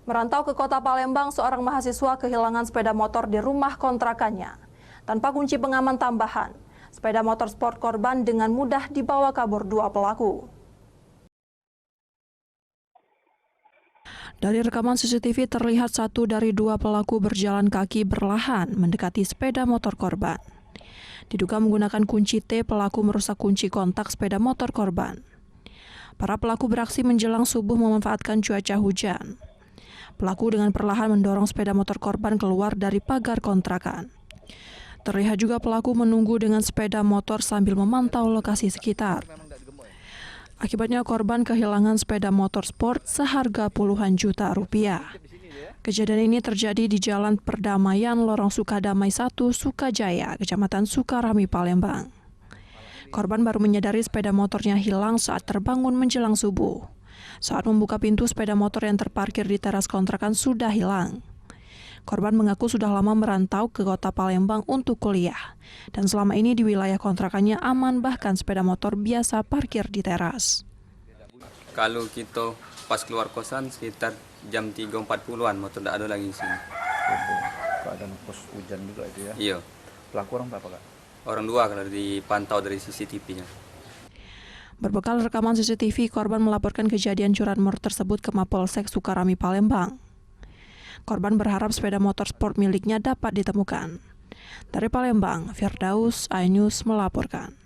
Merantau ke kota Palembang, seorang mahasiswa kehilangan sepeda motor di rumah kontrakannya. Tanpa kunci pengaman tambahan, sepeda motor sport korban dengan mudah dibawa kabur dua pelaku. Dari rekaman CCTV terlihat satu dari dua pelaku berjalan kaki berlahan mendekati sepeda motor korban. Diduga menggunakan kunci T, pelaku merusak kunci kontak sepeda motor korban. Para pelaku beraksi menjelang subuh memanfaatkan cuaca hujan. Pelaku dengan perlahan mendorong sepeda motor korban keluar dari pagar kontrakan. Terlihat juga pelaku menunggu dengan sepeda motor sambil memantau lokasi sekitar. Akibatnya korban kehilangan sepeda motor sport seharga puluhan juta rupiah. Kejadian ini terjadi di Jalan Perdamaian Lorong Sukadamai 1, Sukajaya, Kecamatan Sukarami, Palembang. Korban baru menyadari sepeda motornya hilang saat terbangun menjelang subuh. Saat membuka pintu, sepeda motor yang terparkir di teras kontrakan sudah hilang. Korban mengaku sudah lama merantau ke kota Palembang untuk kuliah. Dan selama ini di wilayah kontrakannya aman, bahkan sepeda motor biasa parkir di teras. Kalau kita pas keluar kosan sekitar jam 3.40-an, motor tidak ada lagi di sini. Keadaan pos hujan juga itu ya? Iya. Pelaku orang berapa, Kak? Orang dua kalau dipantau dari CCTV-nya. Berbekal rekaman CCTV, korban melaporkan kejadian curanmor tersebut ke Mapolsek Sukarami, Palembang. Korban berharap sepeda motor sport miliknya dapat ditemukan. Dari Palembang, Firdaus, iNews melaporkan.